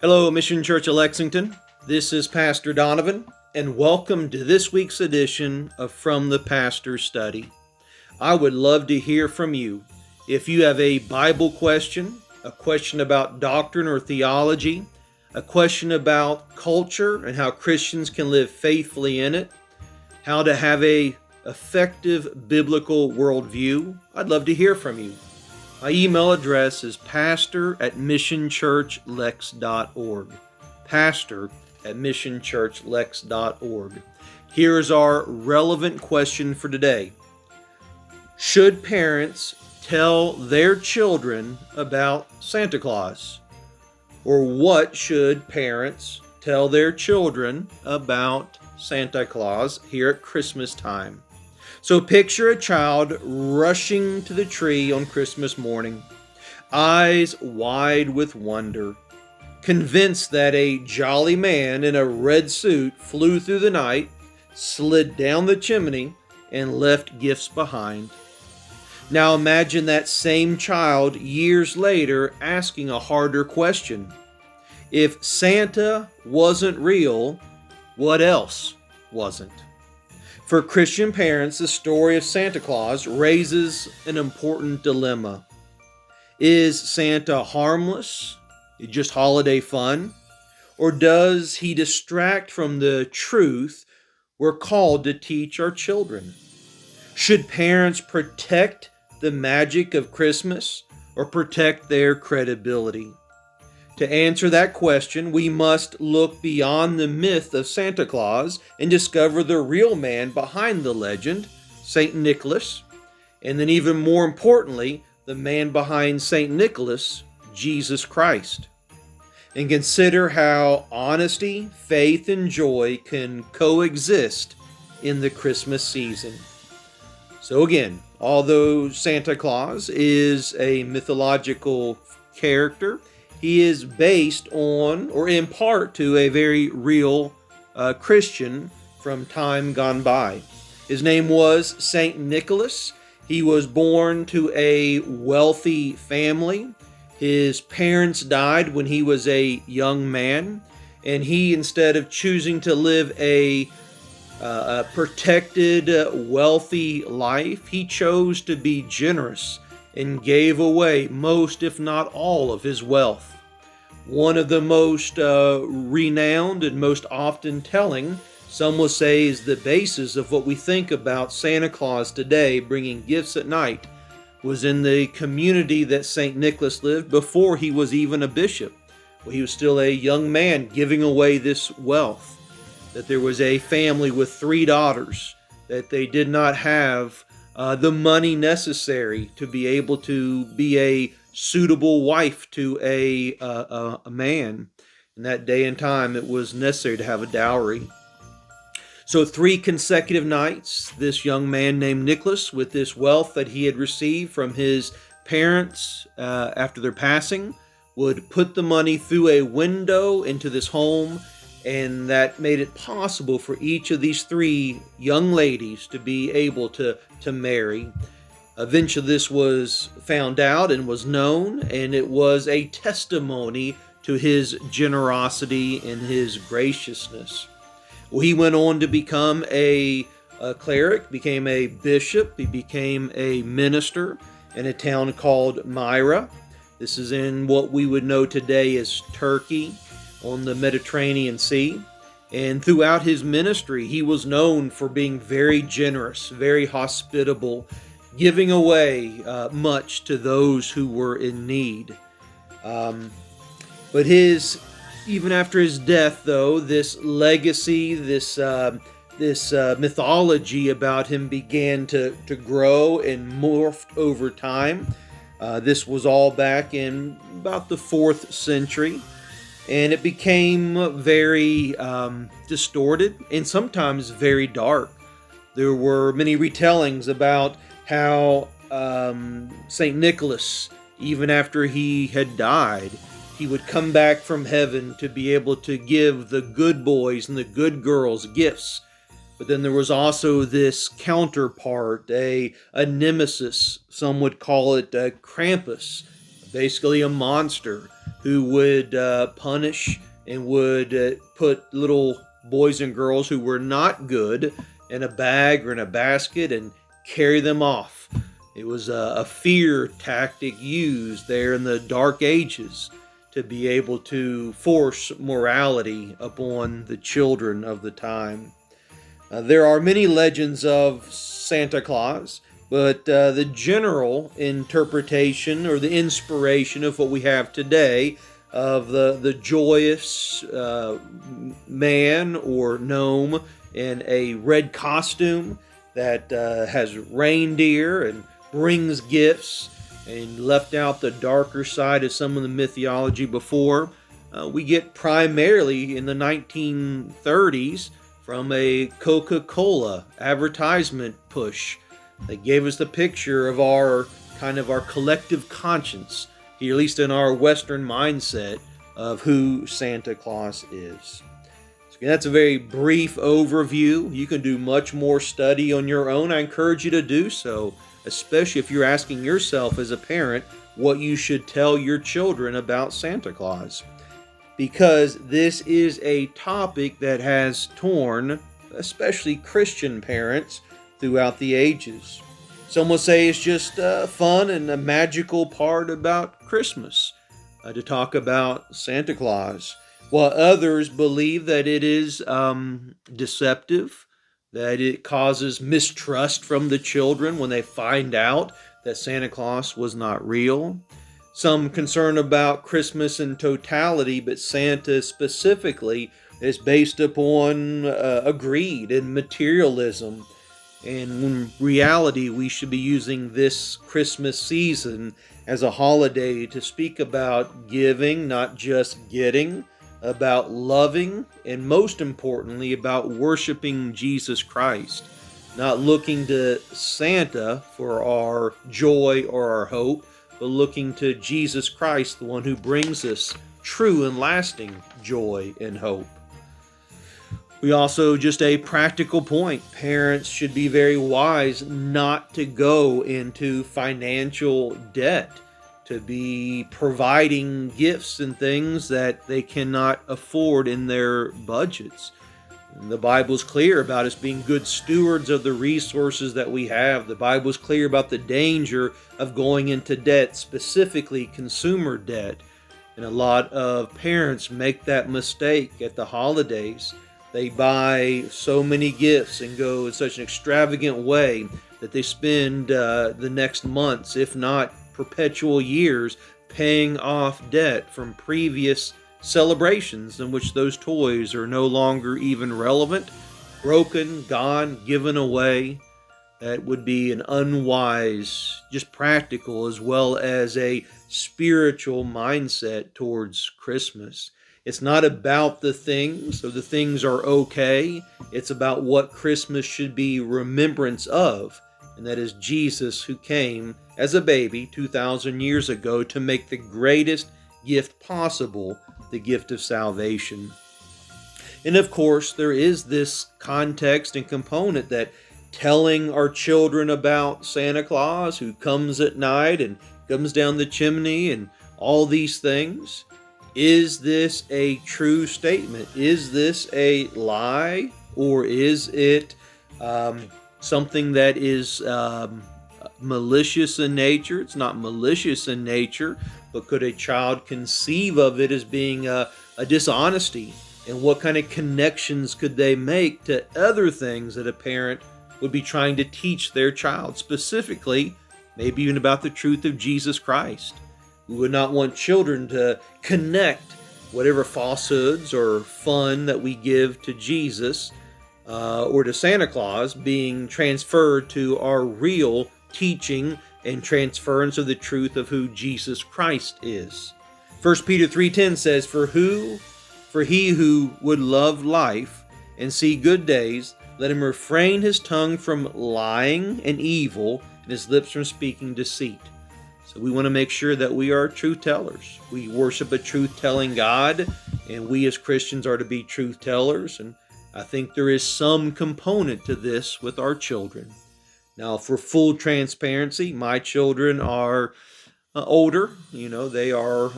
Hello, Mission Church of Lexington. This is Pastor Donovan, and welcome to this week's edition of From the Pastor's Study. I would love to hear from you. If you have a Bible question, a question about doctrine or theology, a question about culture and how Christians can live faithfully in it, how to have an effective biblical worldview, I'd love to hear from you. My email address is pastor@missionchurchlex.org. pastor@missionchurchlex.org. Here's our relevant question for today. Should parents tell their children about Santa Claus? Or what should parents tell their children about Santa Claus here at Christmas time? So picture a child rushing to the tree on Christmas morning, eyes wide with wonder, convinced that a jolly man in a red suit flew through the night, slid down the chimney, and left gifts behind. Now imagine that same child years later asking a harder question. If Santa wasn't real, what else wasn't? For Christian parents, the story of Santa Claus raises an important dilemma. Is Santa harmless, just holiday fun, or does he distract from the truth we're called to teach our children? Should parents protect the magic of Christmas or protect their credibility? To answer that question, we must look beyond the myth of Santa Claus and discover the real man behind the legend, St. Nicholas, and then even more importantly, the man behind St. Nicholas, Jesus Christ. And consider how honesty, faith, and joy can coexist in the Christmas season. So again, although Santa Claus is a mythological character, he is based on, or in part to, a very real Christian from time gone by. His name was St. Nicholas. He was born to a wealthy family. His parents died when he was a young man, and he, instead of choosing to live a protected, wealthy life, he chose to be generous and gave away most, if not all, of his wealth. One of the most renowned and most often telling, some will say, is the basis of what we think about Santa Claus today bringing gifts at night, was in the community that St. Nicholas lived before he was even a bishop. Well, he was still a young man giving away this wealth. That there was a family with 3 daughters, that they did not have the money necessary to be able to be a suitable wife to a man. In that day and time, it was necessary to have a dowry. So 3 consecutive nights, this young man named Nicholas, with this wealth that he had received from his parents after their passing, would put the money through a window into this home, and that made it possible for each of these 3 young ladies to be able to marry. Eventually this was found out and was known, and it was a testimony to his generosity and his graciousness. Well, he went on to become a cleric, became a bishop, he became a minister in a town called Myra. This is in what we would know today as Turkey, on the Mediterranean Sea. And throughout his ministry, he was known for being very generous, very hospitable, giving away much to those who were in need. But even after his death, though, this legacy, this mythology about him began to grow and morphed over time. This was all back in about the 4th century. And it became very distorted and sometimes very dark. There were many retellings about how St. Nicholas, even after he had died, he would come back from heaven to be able to give the good boys and the good girls gifts. But then there was also this counterpart, a nemesis, some would call it a Krampus, basically a monster who would punish and would put little boys and girls who were not good in a bag or in a basket and carry them off. It was a fear tactic used there in the Dark Ages to be able to force morality upon the children of the time. There are many legends of Santa Claus, but the general interpretation or the inspiration of what we have today of the joyous man or gnome in a red costume that has reindeer and brings gifts and left out the darker side of some of the mythology before. We get primarily in the 1930s from a Coca-Cola advertisement push. They gave us the picture of our collective conscience, here, at least in our Western mindset, of who Santa Claus is. So that's a very brief overview. You can do much more study on your own. I encourage you to do so, especially if you're asking yourself as a parent what you should tell your children about Santa Claus. Because this is a topic that has torn, especially Christian parents, throughout the ages. Some will say it's just fun and a magical part about Christmas to talk about Santa Claus, while others believe that it is deceptive, that it causes mistrust from the children when they find out that Santa Claus was not real. Some concern about Christmas in totality, but Santa specifically is based upon greed and materialism. And in reality, we should be using this Christmas season as a holiday to speak about giving, not just getting, about loving, and most importantly, about worshiping Jesus Christ. Not looking to Santa for our joy or our hope, but looking to Jesus Christ, the one who brings us true and lasting joy and hope. We also, just a practical point, parents should be very wise not to go into financial debt, to be providing gifts and things that they cannot afford in their budgets. And the Bible's clear about us being good stewards of the resources that we have. The Bible's clear about the danger of going into debt, specifically consumer debt. And a lot of parents make that mistake at the holidays. They buy so many gifts and go in such an extravagant way that they spend the next months, if not perpetual years, paying off debt from previous celebrations in which those toys are no longer even relevant, broken, gone, given away. That would be an unwise, just practical as well as a spiritual mindset towards Christmas. It's not about the things, so the things are okay. It's about what Christmas should be remembrance of, and that is Jesus, who came as a baby 2,000 years ago to make the greatest gift possible, the gift of salvation. And of course, there is this context and component that telling our children about Santa Claus, who comes at night and comes down the chimney and all these things. Is this a true statement? Is this a lie? Or is it something that is malicious in nature? It's not malicious in nature, but could a child conceive of it as being a dishonesty? And what kind of connections could they make to other things that a parent would be trying to teach their child, specifically, maybe even about the truth of Jesus Christ? We would not want children to connect whatever falsehoods or fun that we give to Jesus or to Santa Claus being transferred to our real teaching and transference of the truth of who Jesus Christ is. 1 Peter 3:10 says, For he who would love life and see good days, let him refrain his tongue from lying and evil, and his lips from speaking deceit. So we want to make sure that we are truth tellers. We worship a truth-telling God, and we as Christians are to be truth tellers. And I think there is some component to this with our children. Now, for full transparency, my children are older. They are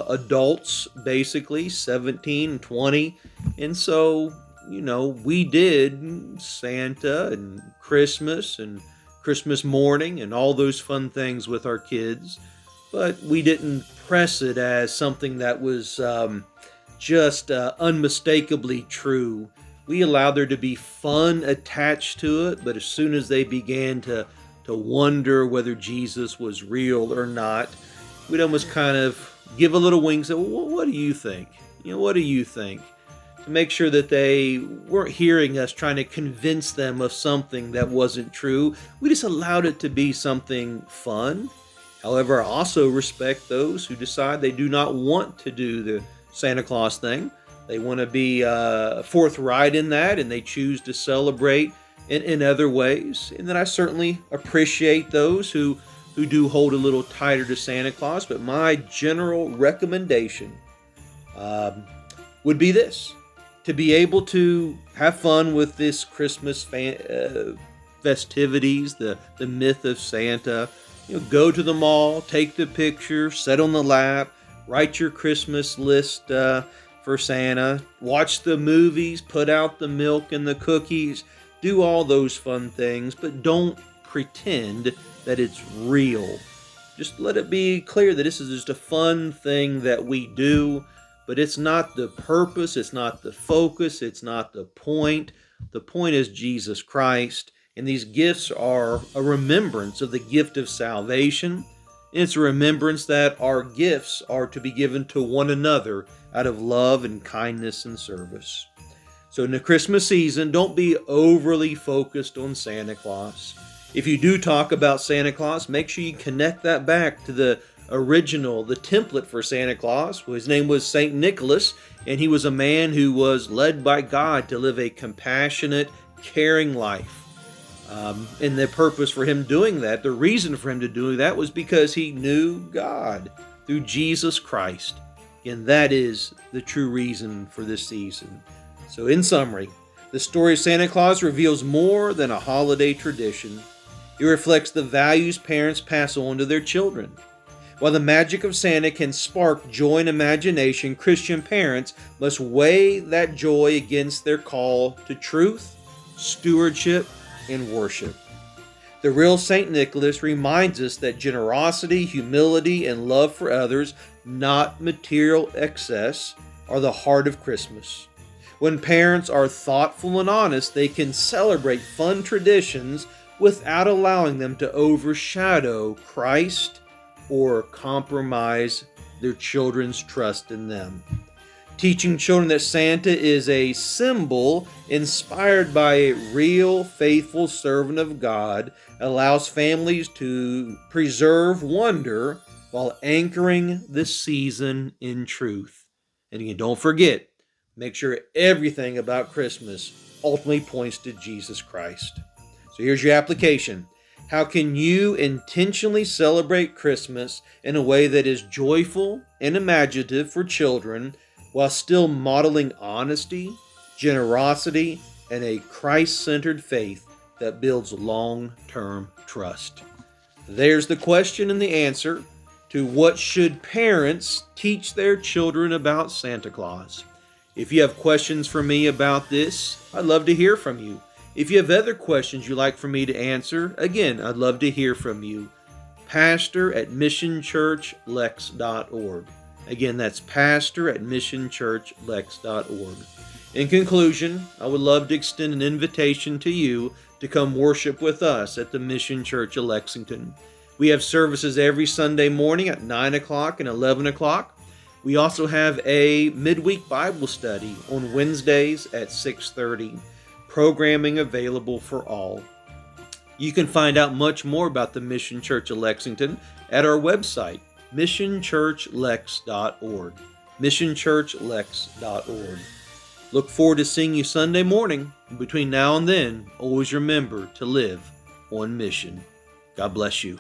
adults, basically, 17 and 20. And so, we did Santa and Christmas morning and all those fun things with our kids. But we didn't press it as something that was just unmistakably true. We allowed there to be fun attached to it, but as soon as they began to wonder whether Jesus was real or not, we'd almost kind of give a little wink and say, well, what do you think? What do you think? To make sure that they weren't hearing us trying to convince them of something that wasn't true. We just allowed it to be something fun. However, I also respect those who decide they do not want to do the Santa Claus thing. They want to be forthright in that, and they choose to celebrate in other ways. And then I certainly appreciate those who do hold a little tighter to Santa Claus. But my general recommendation would be this: to be able to have fun with this Christmas festivities, the myth of Santa. Go to the mall, take the picture, sit on the lap, write your Christmas list for Santa, watch the movies, put out the milk and the cookies, do all those fun things, but don't pretend that it's real. Just let it be clear that this is just a fun thing that we do, but it's not the purpose, it's not the focus, it's not the point. The point is Jesus Christ, and these gifts are a remembrance of the gift of salvation. It's a remembrance that our gifts are to be given to one another out of love and kindness and service. So in the Christmas season, don't be overly focused on Santa Claus. If you do talk about Santa Claus, make sure you connect that back to the original, the template for Santa Claus. His name was St. Nicholas, and he was a man who was led by God to live a compassionate, caring life. And the purpose for him doing that, the reason for him to do that, was because he knew God through Jesus Christ. And that is the true reason for this season. So in summary, the story of Santa Claus reveals more than a holiday tradition. It reflects the values parents pass on to their children. While the magic of Santa can spark joy and imagination, Christian parents must weigh that joy against their call to truth, stewardship, and worship. The real St. Nicholas reminds us that generosity, humility, and love for others, not material excess, are the heart of Christmas. When parents are thoughtful and honest, they can celebrate fun traditions without allowing them to overshadow Christ or compromise their children's trust in them. Teaching children that Santa is a symbol inspired by a real, faithful servant of God allows families to preserve wonder while anchoring the season in truth. And again, don't forget, make sure everything about Christmas ultimately points to Jesus Christ. So here's your application. How can you intentionally celebrate Christmas in a way that is joyful and imaginative for children, while still modeling honesty, generosity, and a Christ-centered faith that builds long-term trust? There's the question and the answer to what should parents teach their children about Santa Claus. If you have questions for me about this, I'd love to hear from you. If you have other questions you'd like for me to answer, again, I'd love to hear from you. pastor@missionchurchlex.org. Again, that's pastor@missionchurchlex.org. In conclusion, I would love to extend an invitation to you to come worship with us at the Mission Church of Lexington. We have services every Sunday morning at 9 o'clock and 11 o'clock. We also have a midweek Bible study on Wednesdays at 6:30. Programming available for all. You can find out much more about the Mission Church of Lexington at our website, missionchurchlex.org. missionchurchlex.org. Look forward to seeing you Sunday morning. Between now and then, always remember to live on mission. God bless you.